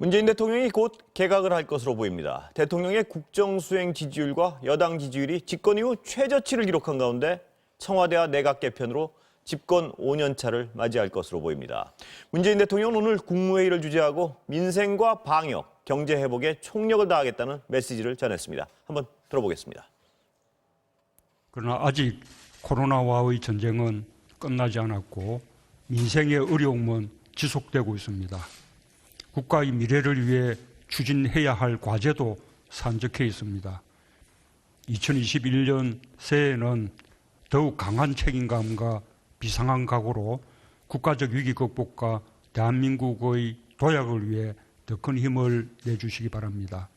문재인 대통령이 곧 개각을 할 것으로 보입니다. 대통령의 국정수행 지지율과 여당 지지율이 집권 이후 최저치를 기록한 가운데 청와대와 내각 개편으로 집권 5년 차를 맞이할 것으로 보입니다. 문재인 대통령은 오늘 국무회의를 주재하고 민생과 방역, 경제 회복에 총력을 다하겠다는 메시지를 전했습니다. 한번 들어보겠습니다. 그러나 아직 코로나와의 전쟁은 끝나지 않았고 민생의 어려움은 지속되고 있습니다. 국가의 미래를 위해 추진해야 할 과제도 산적해 있습니다. 2021년 새해에는 더욱 강한 책임감과 비상한 각오로 국가적 위기 극복과 대한민국의 도약을 위해 더 큰 힘을 내주시기 바랍니다.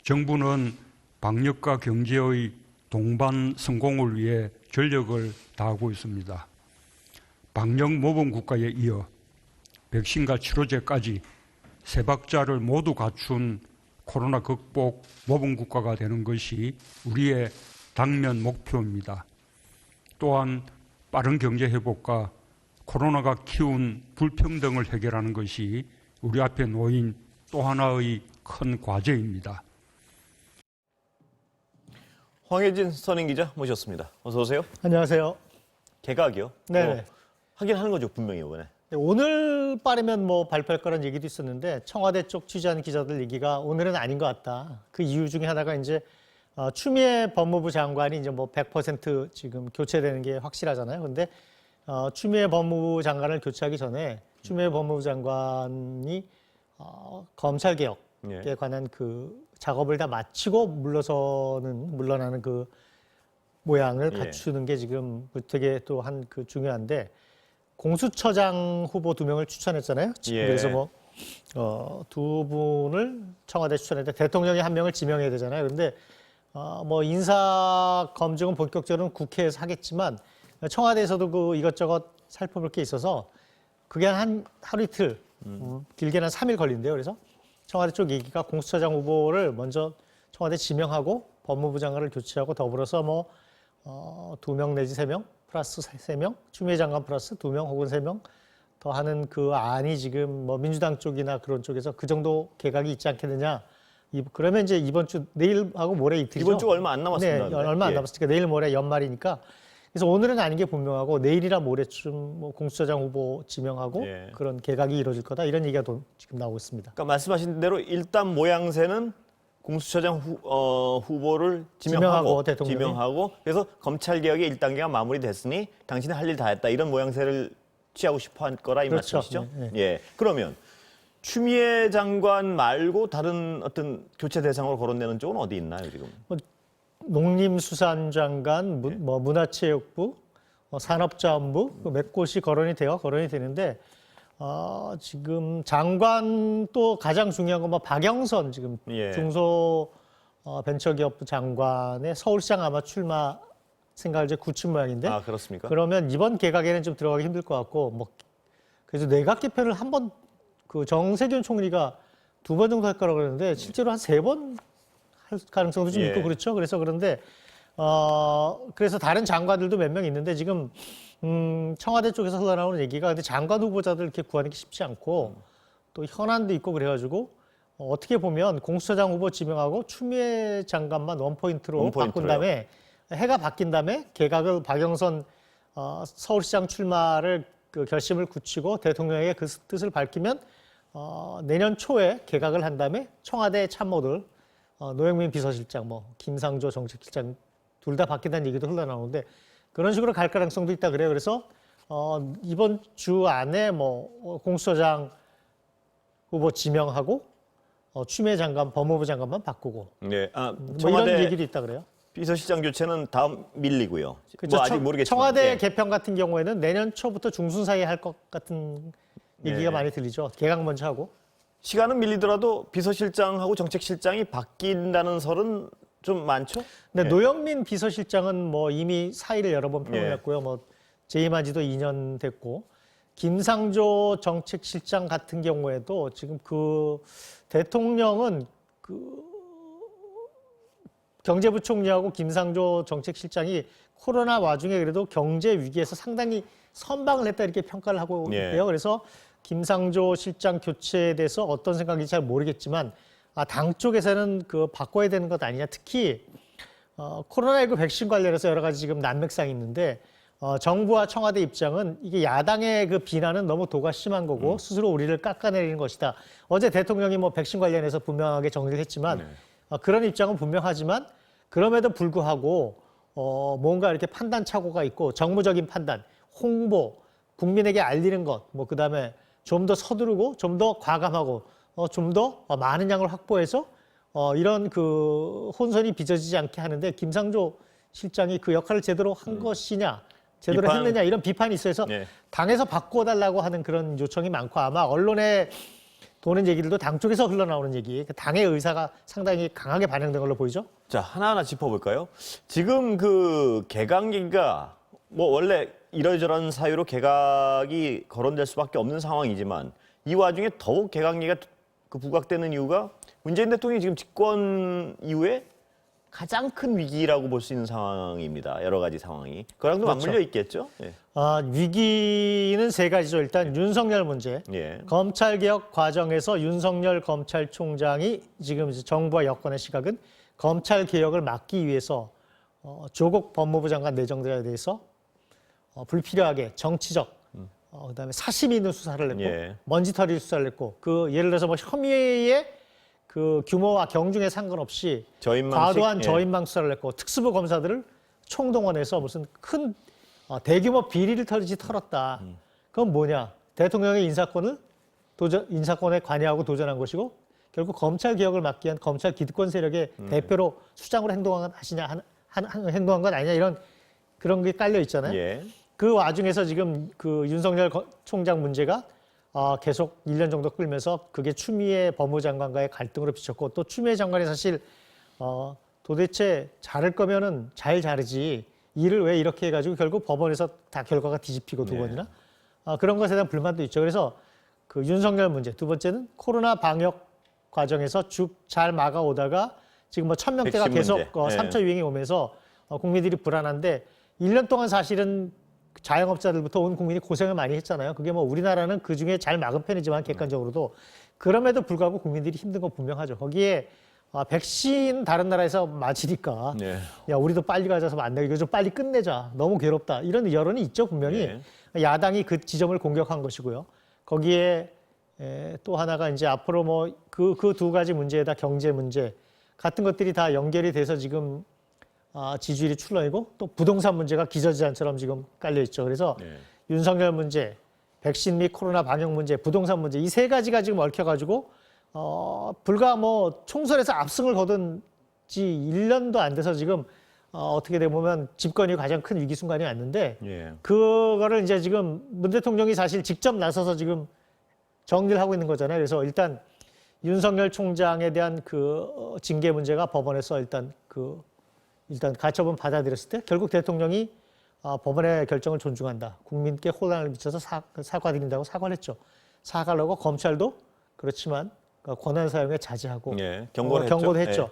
정부는 방역과 경제의 동반 성공을 위해 전력을 다하고 있습니다. 방역 모범 국가에 이어 백신과 치료제까지 세 박자를 모두 갖춘 코로나 극복 모범 국가가 되는 것이 우리의 당면 목표입니다. 또한 빠른 경제 회복과 코로나가 키운 불평등을 해결하는 것이 우리 앞에 놓인 또 하나의 큰 과제입니다. 황혜진 선임 기자 모셨습니다. 어서 오세요. 안녕하세요. 개각이요? 네. 하긴 하는 거죠, 분명히 이번에. 오늘 빠르면 뭐 발표할 거란 얘기도 있었는데 청와대 쪽 취재한 기자들 얘기가 오늘은 아닌 것 같다. 그 이유 중에 하나가 이제 추미애 법무부 장관이 이제 뭐 100% 지금 교체되는 게 확실하잖아요. 근데 추미애 법무부 장관을 교체하기 전에 추미애 법무부 장관이 검찰 개혁에 관한 그 작업을 다 마치고 물러나는 그 모양을 갖추는 게 지금 되게 또 한 그 중요한데 공수처장 후보 2명을 추천했잖아요. 그래서 뭐 두 분을 청와대 추천했는데 대통령이 1명을 지명해야 되잖아요. 그런데 뭐 인사 검증은 본격적으로는 국회에서 하겠지만 청와대에서도 그 이것저것 살펴볼 게 있어서 그게 한 하루 이틀, 길게는 한 3일 걸린대요. 그래서 청와대 쪽 얘기가 공수처장 후보를 먼저 청와대 지명하고 법무부 장관을 교체하고 더불어서 뭐 2명 내지 3명 플러스 3명, 추미애 장관 플러스 2명 혹은 3명 더 하는 그 안이 지금 뭐 민주당 쪽이나 그런 쪽에서 그 정도 개각이 있지 않겠느냐. 그러면 이제 이번 주 내일하고 모레 이틀이죠. 이번 주 얼마 안 남았습니다. 네, 얼마 안 남았으니까 내일 모레 연말이니까. 그래서 오늘은 아닌 게 분명하고 내일이나 모레쯤 뭐 공수처장 후보 지명하고 그런 개각이 이루어질 거다 이런 얘기가 지금 나오고 있습니다. 그러니까 말씀하신 대로 일단 모양새는 공수처장 후보를 지명하고 그래서 검찰개혁의 1단계가 마무리됐으니 당신이 할 일 다 했다 이런 모양새를 취하고 싶어 한 거라 이 그렇죠. 말씀이시죠? 네. 예. 그러면 추미애 장관 말고 다른 어떤 교체 대상으로 거론되는 쪽은 어디 있나요 지금? 농림수산장관, 뭐 문화체육부, 산업자원부 몇 곳이 거론이 되는데 지금 장관 또 가장 중요한 건 뭐 박영선 지금 중소 벤처기업부 장관의 서울시장 아마 출마 생각을 이제 굳힌 모양인데. 아 그렇습니까? 그러면 이번 개각에는 좀 들어가기 힘들 것 같고 뭐 그래서 내각 개편을 한 번 그 정세균 총리가 2번 정도 할 거라고 그러는데 실제로 한 3번 할 가능성도 좀 있고 그렇죠. 그래서 그런데 그래서 다른 장관들도 몇 명 있는데 지금 청와대 쪽에서 흘러나오는 얘기가 근데 장관 후보자들 이렇게 구하는 게 쉽지 않고 또 현안도 있고 그래가지고 어떻게 보면 공수처장 후보 지명하고 추미애 장관만 원포인트로 바꾼 다음에 해가 바뀐 다음에 개각을 박영선 서울시장 출마를 그 결심을 굳히고 대통령에게 그 뜻을 밝히면 내년 초에 개각을 한 다음에 청와대 참모들 노영민 비서실장, 뭐 김상조 정책실장 둘 다 바뀐다는 얘기도 흘러나오는데 그런 식으로 갈 가능성도 있다 그래요. 그래서 이번 주 안에 뭐 공수처장 후보 지명하고 추미애 장관, 법무부 장관만 바꾸고 네, 뭐 이런 얘기도 있다 그래요. 비서실장 교체는 다음 밀리고요. 그렇죠. 뭐 아직 모르겠지만 청와대 개편 같은 경우에는 내년 초부터 중순 사이에 할 것 같은 얘기가 많이 들리죠. 개각 먼저 하고. 시간은 밀리더라도 비서실장하고 정책실장이 바뀐다는 설은 좀 많죠? 근데 노영민 비서실장은 뭐 이미 사의를 여러 번 표명했고요. 뭐 재임한 지도 2년 됐고 김상조 정책실장 같은 경우에도 지금 그 대통령은 그 경제부총리하고 김상조 정책실장이 코로나 와중에 그래도 경제 위기에서 상당히 선방을 했다 이렇게 평가를 하고 있대요. 그래서 김상조 실장 교체에 대해서 어떤 생각인지 잘 모르겠지만 당 쪽에서는 그 바꿔야 되는 것 아니냐. 특히 코로나19 백신 관련해서 여러 가지 지금 난맥상이 있는데 정부와 청와대 입장은 이게 야당의 그 비난은 너무 도가 심한 거고 스스로 우리를 깎아내리는 것이다. 어제 대통령이 뭐 백신 관련해서 분명하게 정리를 했지만 그런 입장은 분명하지만 그럼에도 불구하고 뭔가 이렇게 판단 착오가 있고 정무적인 판단, 홍보, 국민에게 알리는 것, 뭐 그다음에 좀 더 서두르고 좀 더 과감하고 좀 더 많은 양을 확보해서 이런 그 혼선이 빚어지지 않게 하는데 김상조 실장이 그 역할을 제대로 한 것이냐, 제대로 했느냐 이런 비판이 있어서 네. 당에서 바꿔달라고 하는 그런 요청이 많고 아마 언론에 도는 얘기들도 당 쪽에서 흘러나오는 얘기, 당의 의사가 상당히 강하게 반영된 걸로 보이죠. 자, 하나하나 짚어볼까요? 지금 그 개각 얘기가 뭐 원래 이러저런 사유로 개각이 거론될 수밖에 없는 상황이지만 이 와중에 더욱 개각 얘기가 그 부각되는 이유가 문재인 대통령이 지금 집권 이후에 가장 큰 위기라고 볼 수 있는 상황입니다. 여러 가지 상황이. 그랑도 그렇죠. 맞물려 있겠죠. 예. 위기는 세 가지죠. 일단 윤석열 문제. 예. 검찰개혁 과정에서 윤석열 검찰총장이 지금 이제 정부와 여권의 시각은 검찰개혁을 막기 위해서 조국 법무부 장관 내정자에 대해서 불필요하게 정치적, 그다음에 사심 있는 수사를 냈고 예. 먼지털이 수사를 냈고 그 예를 들어서 뭐 혐의의 그 규모와 경중에 상관없이 저인망식, 과도한 예. 저인망 수사를 했고 특수부 검사들을 총동원해서 무슨 큰 대규모 비리를 털었다. 그건 뭐냐? 대통령의 인사권에 관여하고 도전한 것이고 결국 검찰 개혁을 막기 위한 검찰 기득권 세력의 대표로 수장으로 행동한 행동한 건 아니냐 이런 그런 게 깔려 있잖아요. 예. 그 와중에서 지금 그 윤석열 총장 문제가 계속 1년 정도 끌면서 그게 추미애 법무장관과의 갈등으로 비쳤고 또 추미애 장관이 사실 도대체 자를 거면은 잘 자르지 일을 왜 이렇게 해가지고 결국 법원에서 다 결과가 뒤집히고 두 네. 번이나 그런 것에 대한 불만도 있죠. 그래서 그 윤석열 문제 두 번째는 코로나 방역 과정에서 쭉 잘 막아오다가 지금 뭐 1,000명대가 백신 계속 문제. 3차 유행이 오면서 국민들이 불안한데 1년 동안 사실은 자영업자들부터 온 국민이 고생을 많이 했잖아요. 그게 뭐 우리나라는 그중에 잘 막은 편이지만 객관적으로도 그럼에도 불구하고 국민들이 힘든 건 분명하죠. 거기에 백신 다른 나라에서 맞으니까 네. 야 우리도 빨리 가져서 안 돼. 이거 좀 빨리 끝내자. 너무 괴롭다. 이런 여론이 있죠 분명히. 야당이 그 지점을 공격한 것이고요. 거기에 또 하나가 이제 앞으로 뭐 그 두 가지 문제에다 경제 문제 같은 것들이 다 연결이 돼서 지금 지지율이 출렁이고 또 부동산 문제가 기저질환처럼 지금 깔려 있죠. 그래서 윤석열 문제, 백신 및 코로나 방역 문제, 부동산 문제 이 세 가지가 지금 얽혀가지고 불과 뭐 총선에서 압승을 거둔 지 1년도 안 돼서 지금 어떻게 돼 보면 집권이 가장 큰 위기 순간이 왔는데 예. 그거를 이제 지금 문 대통령이 사실 직접 나서서 지금 정리를 하고 있는 거잖아요. 그래서 일단 윤석열 총장에 대한 그 징계 문제가 법원에서 일단 가처분 받아들였을 때 결국 대통령이 법원의 결정을 존중한다. 국민께 혼란을 미쳐서 사과드린다고 사과를 했죠. 사과를 하고 검찰도 그렇지만 권한 사용에 자제하고 예. 경고를 경고도 했죠.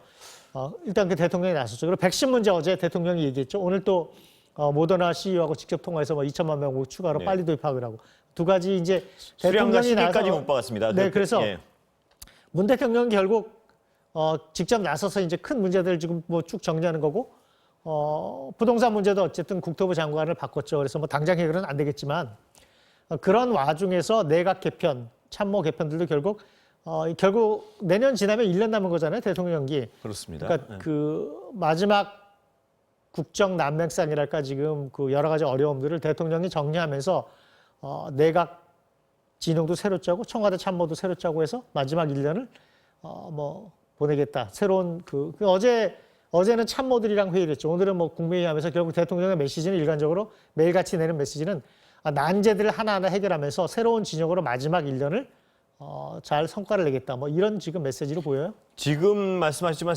했죠. 일단 그 대통령이 나섰죠. 그리고 백신 문제 어제 대통령이 얘기했죠. 오늘 또 모더나 CEO하고 직접 통화해서 뭐 2천만 명 추가로 빨리 도입하기로 두 가지 이제 수량과 대통령이 시기까지 나서 못 박았습니다. 네, 그래서 예. 문 대통령이 결국 직접 나서서 이제 큰 문제들을 지금 뭐 쭉 정리하는 거고 부동산 문제도 어쨌든 국토부 장관을 바꿨죠. 그래서 뭐 당장 해결은 안 되겠지만 그런 와중에서 내각 개편, 참모 개편들도 결국 내년 지나면 1년 남은 거잖아요. 대통령 임기. 그렇습니다. 그러니까 그 마지막 국정 난맥상이랄까 지금 그 여러 가지 어려움들을 대통령이 정리하면서 내각 진영도 새로 짜고 청와대 참모도 새로 짜고 해서 마지막 1년을 뭐 보내겠다. 새로운 어제는 참모들이랑 회의를 했죠. 오늘은 뭐 국무회의 하면서 결국 대통령의 메시지는 일관적으로 매일같이 내는 메시지는 난제들을 하나하나 해결하면서 새로운 진영으로 마지막 1년을 잘 성과를 내겠다. 뭐 이런 지금 메시지로 보여요. 지금 말씀하셨지만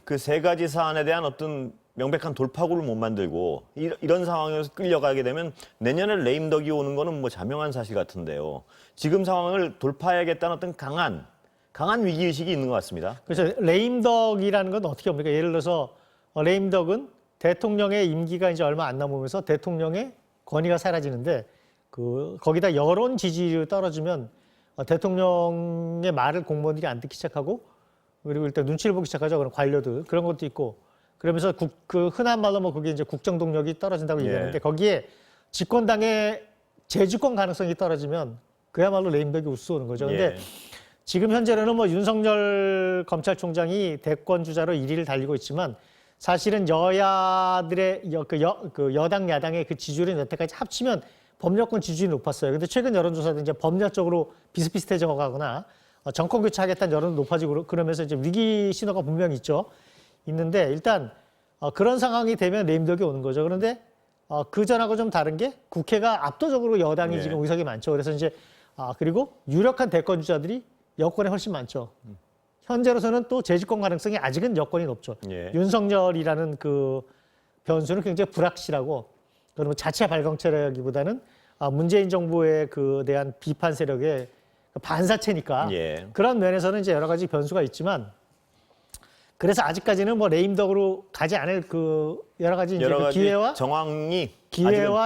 그 세 가지 사안에 대한 어떤 명백한 돌파구를 못 만들고 이런 상황에서 끌려가게 되면 내년에 레임덕이 오는 거는 뭐 자명한 사실 같은데요. 지금 상황을 돌파해야겠다는 어떤 강한 위기의식이 있는 것 같습니다. 그래서 레임덕이라는 건 어떻게 봅니까? 예를 들어서 레임덕은 대통령의 임기가 이제 얼마 안 남으면서 대통령의 권위가 사라지는데 거기다 여론 지지율이 떨어지면 대통령의 말을 공무원들이 안 듣기 시작하고 그리고 일단 눈치를 보기 시작하죠. 그런 관료들 그런 것도 있고 그러면서 그 흔한 말로 뭐 그게 이제 국정 동력이 떨어진다고 예. 얘기하는데 거기에 집권당의 재집권 가능성이 떨어지면 그야말로 레임덕이 우스우는 거죠. 근데 예. 지금 현재로는 뭐 윤석열 검찰총장이 대권 주자로 1위를 달리고 있지만 사실은 여야들의 여당 야당의 그 지지율은 여태까지 합치면 법여권 지지율이 높았어요. 근데 최근 여론조사도 이제 법률적으로 비슷비슷해져 가거나 정권 교체하겠다는 여론도 높아지고 그러면서 이제 위기 신호가 분명히 있는데 일단 그런 상황이 되면 레임덕이 오는 거죠. 그런데 그 전하고 좀 다른 게 국회가 압도적으로 여당이 네. 지금 의석이 많죠. 그래서 이제 그리고 유력한 대권 주자들이 여권에 훨씬 많죠. 현재로서는 또 재집권 가능성이 아직은 여권이 높죠. 예. 윤석열이라는 그 변수는 굉장히 불확실하고 그러면 자체 발광체라기보다는 문재인 정부에 대한 비판 세력의 반사체니까 예. 그런 면에서는 이제 여러 가지 변수가 있지만 그래서 아직까지는 뭐 레임덕으로 가지 않을 여러 가지 이제 여러 그 가지 기회와 정황이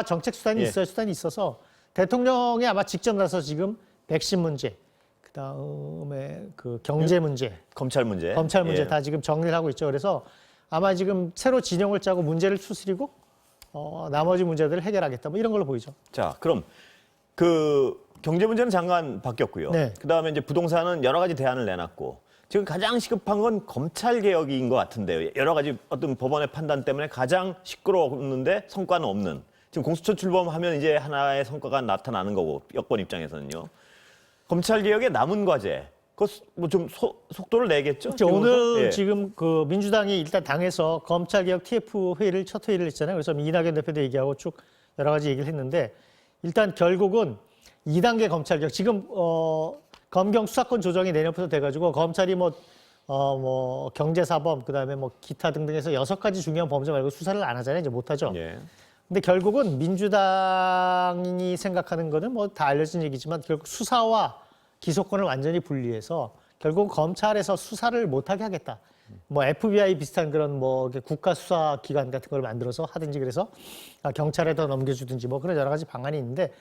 정책 수단이 예. 수단이 있어서 대통령이 아마 직접 나서 지금 백신 문제, 그다음에 그 경제 문제, 검찰 문제, 검찰 문제 예. 다 지금 정리를 하고 있죠. 그래서 아마 지금 새로 진영을 짜고 문제를 추스리고 나머지 문제들을 해결하겠다. 뭐 이런 걸로 보이죠. 자, 그럼 그 경제 문제는 잠깐 바뀌었고요. 네. 그다음에 이제 부동산은 여러 가지 대안을 내놨고 지금 가장 시급한 건 검찰 개혁인 것 같은데요. 여러 가지 어떤 법원의 판단 때문에 가장 시끄러웠는데 성과는 없는. 지금 공수처 출범하면 이제 하나의 성과가 나타나는 거고 여권 입장에서는요. 검찰 개혁의 남은 과제, 그뭐좀 속도를 내겠죠. 오늘 예. 지금 그 민주당이 일단 당에서 검찰개혁 TF 회의를 첫 회의를 했잖아요. 그래서 이낙연 대표도 얘기하고 쭉 여러 가지 얘기를 했는데 일단 결국은 2단계 검찰개혁 지금 검경 수사권 조정이 내년부터 돼가지고 검찰이 뭐 경제사범 그다음에 뭐 기타 등등해서 6가지 중요한 범죄 말고 수사를 안 하잖아요. 이제 못 하죠. 예. 근데 결국은 민주당이 생각하는 거는 뭐 다 알려진 얘기지만 결국 수사와 기소권을 완전히 분리해서 결국 검찰에서 수사를 못하게 하겠다. 뭐 FBI 비슷한 그런 뭐 국가 수사 기관 같은 걸 만들어서 하든지 그래서 경찰에다 넘겨주든지 뭐 그런 여러 가지 방안이 있는데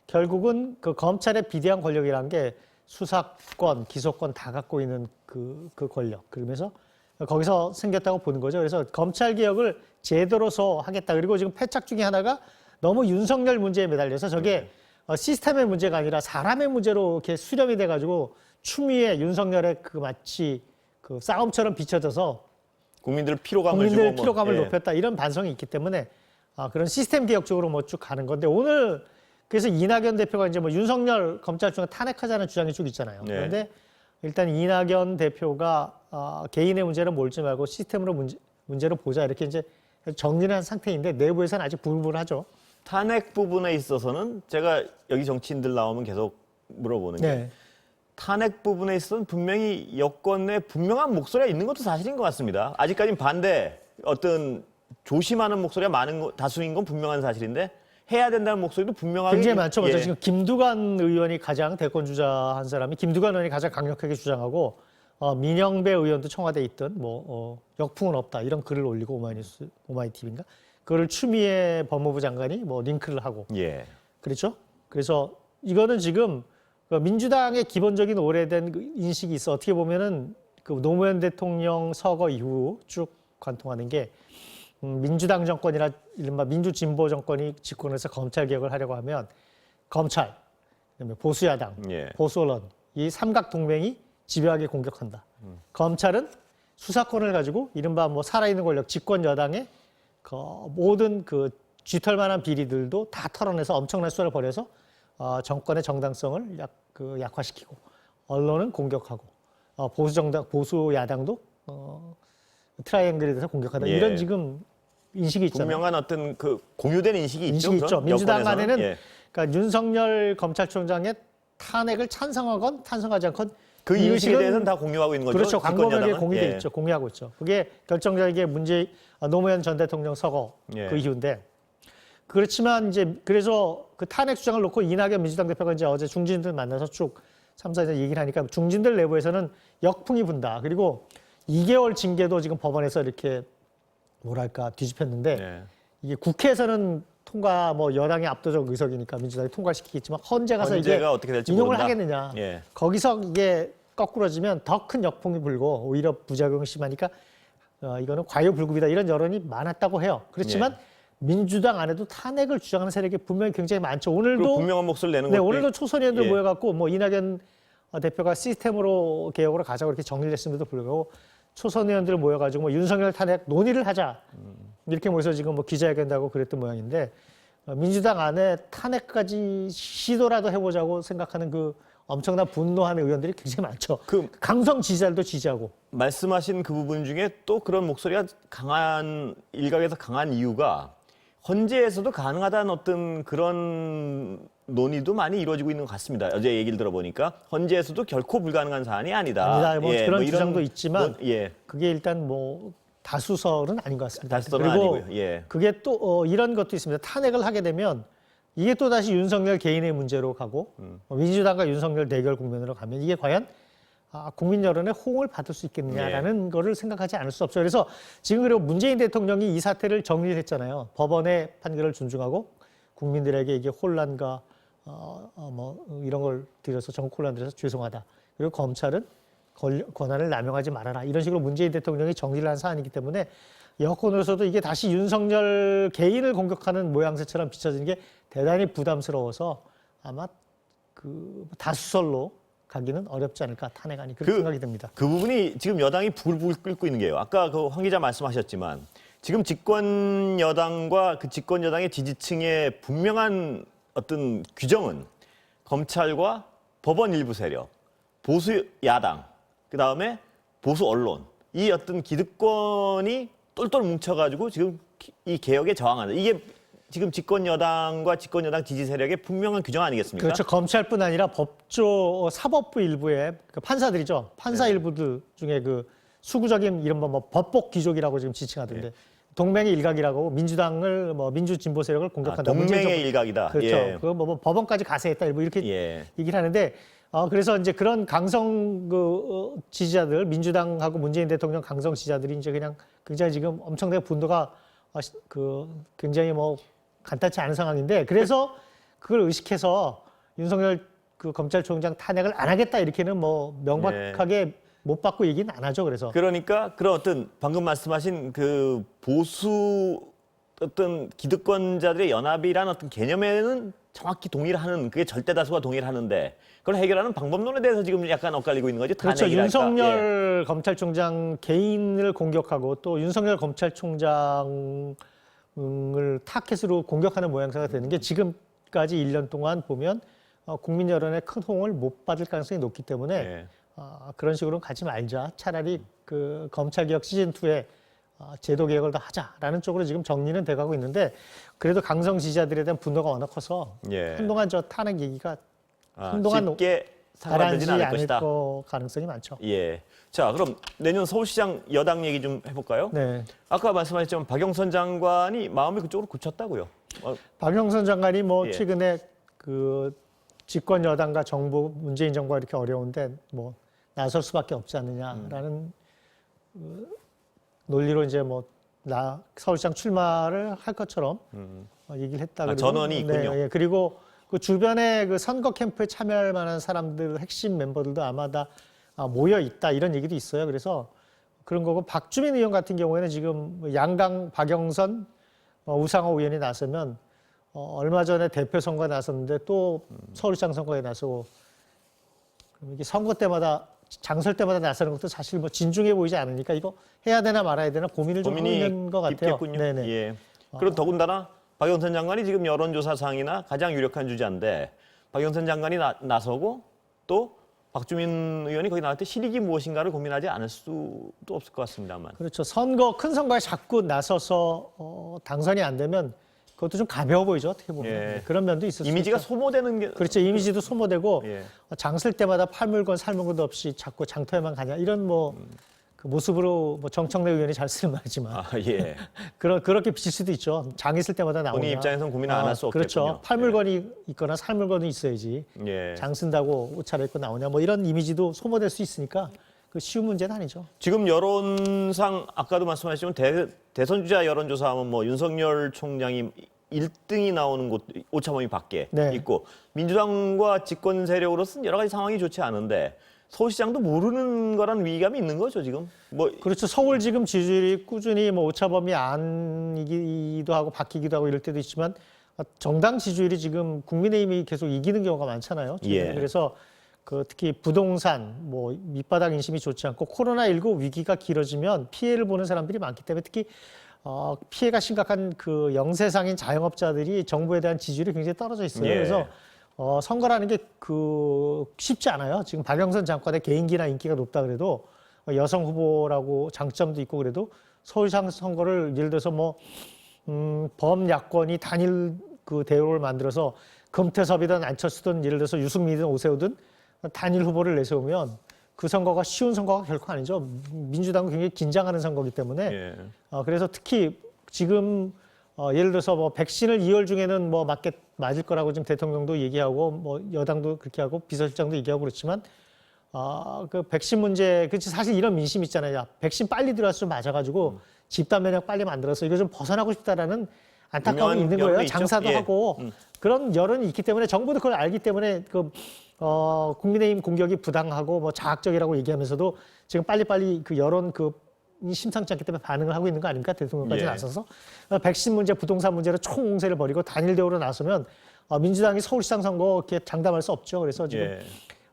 결국은 그 검찰의 비대한 권력이라는 게 수사권, 기소권 다 갖고 있는 그 권력. 그러면서 거기서 생겼다고 보는 거죠. 그래서 검찰 개혁을 제대로서 하겠다. 그리고 지금 패착 중에 하나가 너무 윤석열 문제에 매달려서 저게 시스템의 문제가 아니라 사람의 문제로 이렇게 수렴이 돼가지고 추미애 윤석열의 마치 그 싸움처럼 비춰져서 국민들 피로감을 국민들 주고 피로감을 예. 높였다 이런 반성이 있기 때문에 그런 시스템 개혁 쪽으로 뭐 쭉 가는 건데 오늘 그래서 이낙연 대표가 이제 뭐 윤석열 검찰총장 탄핵하자는 주장이 쭉 있잖아요. 네. 그런데 일단 이낙연 대표가 개인의 문제를 몰지 말고 시스템으로 문제를 보자 이렇게 이제 정리를 한 상태인데 내부에서는 아직 불분하죠. 탄핵 부분에 있어서는 제가 여기 정치인들 나오면 계속 물어보는 게 네. 탄핵 부분에 있어서는 분명히 여권에 분명한 목소리가 있는 것도 사실인 것 같습니다. 아직까지는 반대 어떤 조심하는 목소리가 많은 다수인 건 분명한 사실인데 해야 된다는 목소리도 분명하게 굉장히 많죠. 예. 지금 김두관 의원이 가장 대권 주자 한 사람이 김두관 의원이 가장 강력하게 주장하고 민영배 의원도 청와대에 있던 역풍은 없다 이런 글을 올리고 오마이TV인가 그거를 추미애 법무부 장관이 뭐 링크를 하고 예. 그렇죠. 그래서 이거는 지금 민주당의 기본적인 오래된 그 인식이 있어 어떻게 보면은 그 노무현 대통령 서거 이후 쭉 관통하는 게 민주당 정권이나 이른바 민주진보 정권이 집권해서 검찰 개혁을 하려고 하면 검찰, 그다음에 보수야당, 예. 보수 언론 이 삼각 동맹이 집요하게 공격한다. 검찰은 수사권을 가지고 이른바 뭐 살아있는 권력, 집권 여당의 그 모든 그 쥐털만한 비리들도 다 털어내서 엄청난 수사를 벌여서 정권의 정당성을 약화시키고 언론은 공격하고 보수 야당도 트라이앵글에 대해서 공격하다 예. 이런 지금 인식이 있잖아요. 분명한 어떤 그 공유된 인식이 있죠. 인식이 있죠. 그런 민주당 여권에서는. 안에는 예. 그러니까 윤석열 검찰총장의 탄핵을 찬성하건 탄성하지 않건 그 이 인식에 의식은 대해서는 다 공유하고 있는 거죠. 그렇죠. 집권 광범위하게 여당은. 공유돼 예. 있죠. 공유하고 있죠. 그게 결정적인 노무현 전 대통령 서거 예. 그 이유인데 그렇지만 이제 그래서 그 탄핵 주장을 놓고 이낙연 민주당 대표가 이제 어제 중진들 만나서 쭉 3, 4일 얘기를 하니까 중진들 내부에서는 역풍이 분다. 그리고 2개월 징계도 지금 법원에서 이렇게 뭐랄까 뒤집혔는데 예. 이게 국회에서는 통과 뭐 여당의 압도적 의석이니까 민주당이 통과시키겠지만 헌재 가서 이게 헌재가 어떻게 될지 인용을 모른다. 하겠느냐. 예. 거기서 이게 거꾸러지면 더 큰 역풍이 불고 오히려 부작용이 심하니까 이거는 과유불급이다 이런 여론이 많았다고 해요. 그렇지만 민주당 안에도 탄핵을 주장하는 세력이 분명히 굉장히 많죠. 그리고 오늘도 분명한 목소리를 내는 네, 것도 오늘도 초선의원들 예. 모여갖고 뭐 이낙연 대표가 시스템으로 개혁으로 가자고 이렇게 정리를 했음에도 불구하고 초선의원들 모여가지고 뭐 윤석열 탄핵 논의를 하자 이렇게 모여서 지금 뭐 기자회견도 하고 그랬던 모양인데 민주당 안에 탄핵까지 시도라도 해보자고 생각하는 그 엄청난 분노하는 의원들이 굉장히 많죠. 그 강성 지지자들도 지지하고. 말씀하신 그 부분 중에 또 그런 목소리가 강한 일각에서 강한 이유가 헌재에서도 가능하다는 어떤 그런 논의도 많이 이루어지고 있는 것 같습니다. 어제 얘기를 들어보니까 헌재에서도 결코 불가능한 사안이 아니다. 아니다. 뭐 예, 그런 뭐 이런 주장도 있지만 예, 그게 일단 뭐 다수설은 아닌 것 같습니다. 다수설은 그리고 아니고요. 예. 그게 또 이런 것도 있습니다. 탄핵을 하게 되면 이게 또 다시 윤석열 개인의 문제로 가고 민주당과 윤석열 대결 국면으로 가면 이게 과연 국민 여론의 호응을 받을 수 있겠느냐라는 거를 생각하지 않을 수 없어요. 그래서 지금 그리고 문재인 대통령이 이 사태를 정리했잖아요. 법원의 판결을 존중하고 국민들에게 이게 혼란과 뭐 이런 걸 들여서 정국 혼란 들여서 죄송하다. 그리고 검찰은 권한을 남용하지 말아라. 이런 식으로 문재인 대통령이 정리를 한 사안이기 때문에 여권으로서도 이게 다시 윤석열 개인을 공격하는 모양새처럼 비춰지는 게 대단히 부담스러워서 아마 그 다수설로 가기는 어렵지 않을까 탄핵안이 그렇게 생각이 듭니다. 그 부분이 지금 여당이 부글부글 끓고 있는 게요. 아까 그 황 기자 말씀하셨지만 지금 집권 여당과 그 집권 여당의 지지층의 분명한 어떤 규정은 검찰과 법원 일부 세력, 보수 야당, 그 다음에 보수 언론 이 어떤 기득권이 똘똘 뭉쳐가지고 지금 이 개혁에 저항하는 이게 지금 집권 여당과 집권 여당 지지 세력의 분명한 규정 아니겠습니까? 그렇죠. 검찰뿐 아니라 법조 사법부 일부의 그 판사들이죠. 판사 일부들 중에 그 수구적인 이른바 뭐 법복 귀족이라고 지금 지칭하던데 동맹의 일각이라고 민주당을 뭐 민주진보 세력을 공격한다. 동맹의 일각이다. 그렇죠. 예. 뭐 법원까지 가세했다. 뭐 이렇게 예. 얘기를 하는데 그래서 이제 그런 강성 지지자들 민주당하고 문재인 대통령 강성 지지자들이 이제 그냥 굉장히 지금 엄청나게 분노가 굉장히 뭐 간단치 않은 상황인데 그래서 그걸 의식해서 윤석열 그 검찰총장 탄핵을 안 하겠다 이렇게는 뭐 명확하게 못 받고 얘기는 안 하죠. 그러니까 그런 어떤 방금 말씀하신 그 보수 어떤 기득권자들의 연합이라는 어떤 개념에는 정확히 동의를 하는 그게 절대 다수가 동의를 하는데 그걸 해결하는 방법론에 대해서 지금 약간 엇갈리고 있는 거죠. 그렇죠. 탄핵이랄까. 윤석열 검찰총장 개인을 공격하고 또 윤석열 검찰총장을 타켓으로 공격하는 모양새가 되는 게 지금까지 1년 동안 보면 국민 여론의 큰 호응을 못 받을 가능성이 높기 때문에 예. 그런 식으로는 가지 말자. 차라리 그 검찰개혁 시즌2에 제도 개혁을 더 하자라는 쪽으로 지금 정리는 돼가고 있는데 그래도 강성 지지자들에 대한 분노가 워낙 커서 예. 한동안 저 탄핵 얘기가 한동안 쉽게 가라앉지 상관되지는 않을 않을 것이다. 가능성이 많죠. 예. 자, 그럼 내년 서울시장 여당 얘기 좀 해볼까요? 네. 아까 말씀하셨지만 박영선 장관이 마음이 그쪽으로 굳혔다고요. 박영선 장관이 뭐 예. 최근에 그 집권 여당과 정부 문재인 정부가 이렇게 어려운데 뭐 나설 수밖에 없지 않느냐라는 논리로 이제 뭐 서울시장 출마를 할 것처럼 얘기를 했다. 그리고 전언이 있군요. 네, 예. 그리고 그 주변에 그 선거 캠프에 참여할 만한 사람들 핵심 멤버들도 아마 다 모여 있다 이런 얘기도 있어요. 그래서 그런 거고 박주민 의원 같은 경우에는 지금 양강 박영선 우상호 의원이 나서면 얼마 전에 대표 선거에 나섰는데 또 서울시장 선거에 나서고 그럼 이게 선거 때마다 장설 때마다 나서는 것도 사실 뭐 진중해 보이지 않으니까 이거 해야 되나 말아야 되나 고민을 좀 하고 있는 것 같아요. 깊겠군요. 네네. 예. 그리고 더군다나 박영선 장관이 지금 여론조사상이나 가장 유력한 주자인데 박영선 장관이 나서고 또 박주민 의원이 거기 나올 때 실익이 무엇인가를 고민하지 않을 수도 없을 것 같습니다만. 그렇죠. 큰 선거에 자꾸 나서서 당선이 안 되면 그것도 좀 가벼워 보이죠. 어떻게 보면. 예. 그런 면도 있을 수 이미지가 있죠. 소모되는 게 그렇죠. 이미지도 소모되고 예. 장쓸 때마다 팔물건 살물건도 없이 자꾸 장터에만 가냐 이런 그 모습으로 뭐 정청래 의원이 잘 쓰는 말이지만 예. 그렇게 비칠 수도 있죠. 장 있을 때마다 나오냐. 본인 입장에서는 고민을 안 할 수 없겠군요. 그렇죠. 팔물건이 있거나 살물건이 있어야지. 예. 장 쓴다고 옷 차려입고 나오냐. 뭐 이런 이미지도 소모될 수 있으니까 그 쉬운 문제는 아니죠. 지금 여론상 아까도 말씀하셨지만 대선 주자 여론조사하면 뭐 윤석열 총장이 1등이 나오는 곳 오차범위 밖에 네. 있고 민주당과 집권 세력으로서는 여러 가지 상황이 좋지 않은데 서울시장도 모르는 거란 위기감이 있는 거죠 지금. 뭐 그렇죠. 서울 지금 지지율이 꾸준히 뭐 오차범위 안이기도 하고 바뀌기도 하고 이럴 때도 있지만 정당 지지율이 지금 국민의힘이 계속 이기는 경우가 많잖아요. 지금. 예. 그래서 그 특히 부동산, 뭐 밑바닥 인심이 좋지 않고 코로나19 위기가 길어지면 피해를 보는 사람들이 많기 때문에 특히 피해가 심각한 그 영세상인 자영업자들이 정부에 대한 지지율이 굉장히 떨어져 있어요. 예. 그래서 선거라는 게 그 쉽지 않아요. 지금 박영선 장관의 개인기나 인기가 높다 그래도 여성 후보라고 장점도 있고 그래도 서울시장 선거를 예를 들어서 뭐 범야권이 단일 그 대우를 만들어서 금태섭이든 안철수든 예를 들어서 유승민이든 오세훈든 단일 후보를 내세우면 그 선거가 쉬운 선거가 결코 아니죠. 민주당은 굉장히 긴장하는 선거이기 때문에 예. 그래서 특히 지금 예를 들어서 뭐 백신을 2월 중에는 뭐 맞을 거라고 지금 대통령도 얘기하고 뭐 여당도 그렇게 하고 비서실장도 얘기하고 그렇지만 그 백신 문제 그치 사실 이런 민심 있잖아요. 야, 백신 빨리 들어와서 좀 맞아가지고 집단 면역 빨리 만들어서 이거 좀 벗어나고 싶다라는 안타까움이 유명한 있는 거예요. 여론이 있죠. 장사도 예. 하고 그런 여론이 있기 때문에 정부도 그걸 알기 때문에 국민의힘 공격이 부당하고 뭐 자학적이라고 얘기하면서도 지금 빨리빨리 그 여론 심상치 않기 때문에 반응을 하고 있는 거 아닙니까? 대통령까지 예. 나서서 백신 문제, 부동산 문제로 총공세를 벌이고 단일 대우로 나서면 민주당이 서울시장 선거 이렇게 장담할 수 없죠. 그래서 지금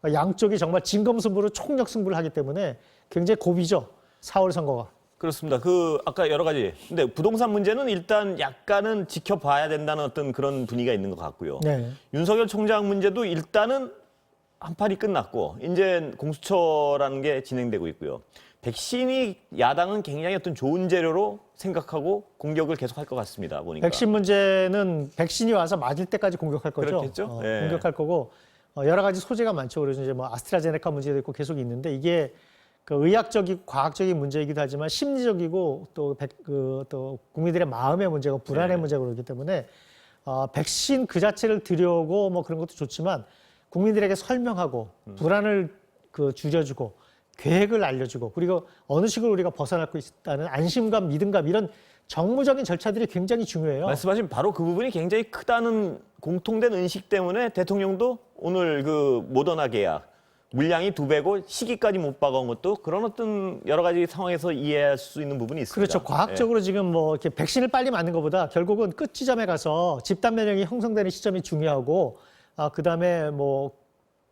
예. 양쪽이 정말 진검승부로 총력 승부를 하기 때문에 굉장히 고비죠. 4월 선거가. 그렇습니다. 아까 여러 가지. 근데 부동산 문제는 일단 약간은 지켜봐야 된다는 어떤 그런 분위기가 있는 것 같고요. 네. 윤석열 총장 문제도 일단은 한판이 끝났고 이제 공수처라는 게 진행되고 있고요. 백신이 야당은 굉장히 어떤 좋은 재료로 생각하고 공격을 계속할 것 같습니다. 보니까. 백신 문제는 백신이 와서 맞을 때까지 공격할 거죠. 그렇겠죠. 예. 공격할 거고 여러 가지 소재가 많죠. 그래서 이제 뭐 아스트라제네카 문제도 있고 계속 있는데 이게 그 의학적이고 과학적인 문제이기도 하지만 심리적이고 또 국민들의 마음의 문제고 불안의 네. 문제가 그렇기 때문에 백신 그 자체를 들여오고 뭐 그런 것도 좋지만 국민들에게 설명하고 불안을 줄여주고 계획을 알려주고 그리고 어느 식으로 우리가 벗어날 수 있다는 안심감, 믿음감 이런 정무적인 절차들이 굉장히 중요해요. 말씀하신 바로 그 부분이 굉장히 크다는 공통된 인식 때문에 대통령도 오늘 그 모더나 계약 물량이 2배고 시기까지 못 박아온 것도 그런 어떤 여러 가지 상황에서 이해할 수 있는 부분이 있습니다. 그렇죠. 과학적으로 지금 뭐 이렇게 백신을 빨리 맞는 것보다 결국은 끝 지점에 가서 집단 면역이 형성되는 시점이 중요하고 그다음에 뭐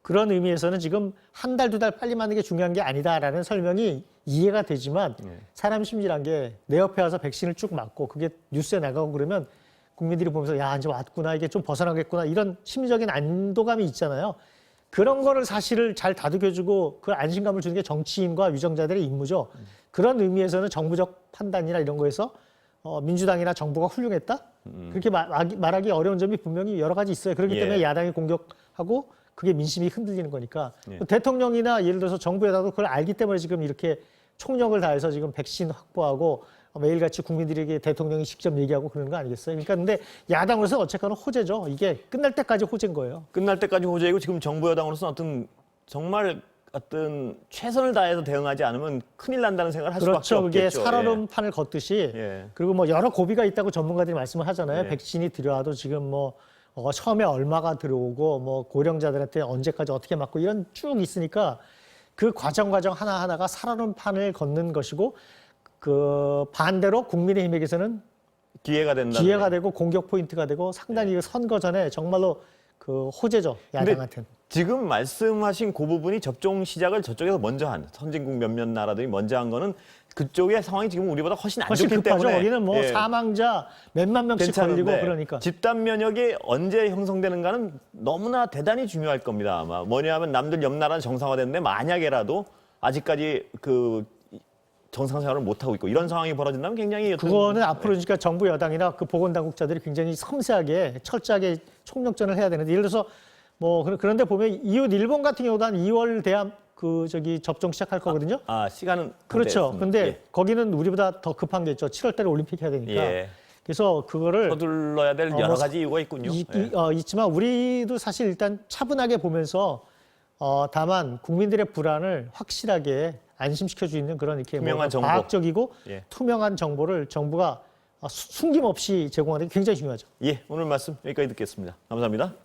그런 의미에서는 지금 한 달, 2달 빨리 맞는 게 중요한 게 아니다라는 설명이 이해가 되지만 사람 심리란 게 내 옆에 와서 백신을 쭉 맞고 그게 뉴스에 나가고 그러면 국민들이 보면서 야 이제 왔구나 이게 좀 벗어나겠구나 이런 심리적인 안도감이 있잖아요. 그런 거를 사실을 잘 다독여주고 그 안심감을 주는 게 정치인과 위정자들의 임무죠. 그런 의미에서는 정부적 판단이나 이런 거에서 민주당이나 정부가 훌륭했다? 그렇게 말하기 어려운 점이 분명히 여러 가지 있어요. 그렇기 때문에 야당이 공격하고 그게 민심이 흔들리는 거니까 대통령이나 예를 들어서 정부 여당도 그걸 알기 때문에 지금 이렇게 총력을 다해서 지금 백신 확보하고 매일같이 국민들에게 대통령이 직접 얘기하고 그러는 거 아니겠어요? 그러니까 근데 야당으로서는 어쨌거나 호재죠. 이게 끝날 때까지 호재인 거예요. 끝날 때까지 호재이고 지금 정부 여당으로서는 정말 최선을 다해서 대응하지 않으면 큰일 난다는 생각을 할 그렇죠. 수밖에 그게 없겠죠. 살얼음판을 걷듯이 그리고 뭐 여러 고비가 있다고 전문가들이 말씀을 하잖아요. 예. 백신이 들여와도 지금 뭐 처음에 얼마가 들어오고 뭐 고령자들한테 언제까지 어떻게 맞고 이런 쭉 있으니까 그 과정 하나하나가 살얼음판을 걷는 것이고 그 반대로 국민의힘에게서는 기회가 된다. 기회가 되고 공격 포인트가 되고 상당히 선거 전에 정말로 그 호재죠. 야당한테는. 지금 말씀하신 그 부분이 접종 시작을 저쪽에서 먼저 한 선진국 몇몇 나라들이 먼저 한 거는 그쪽의 상황이 지금 우리보다 훨씬 안 훨씬 좋기 급하죠. 때문에 거기는 뭐 사망자 몇만 명씩 걸리고 그러니까. 집단 면역이 언제 형성되는가는 너무나 대단히 중요할 겁니다. 아마 뭐냐면 남들 옆 나라는 정상화됐는데 만약에라도 아직까지 그 정상 생활을 못 하고 있고 이런 상황이 벌어진다면 굉장히 그거는 앞으로 그러니까 정부 여당이나 그 보건당국자들이 굉장히 섬세하게 철저하게 총력전을 해야 되는데 예를 들어서 뭐 그런데 보면 이웃 일본 같은 경우도 한 2월 돼야 접종 시작할 거거든요. 시간은 그렇죠. 근데 거기는 우리보다 더 급한 게 있죠. 7월 달에 올림픽 해야 되니까. 예. 그래서 그거를 서둘러야 될 여러 가지 이유가 있군요. 있지만 우리도 사실 일단 차분하게 보면서 다만 국민들의 불안을 확실하게 안심시켜 주 있는 그런 이렇게 투명한 정보. 과학적이고 예. 투명한 정보를 정부가 숨김없이 제공하는 게 굉장히 중요하죠. 예, 오늘 말씀 여기까지 듣겠습니다. 감사합니다.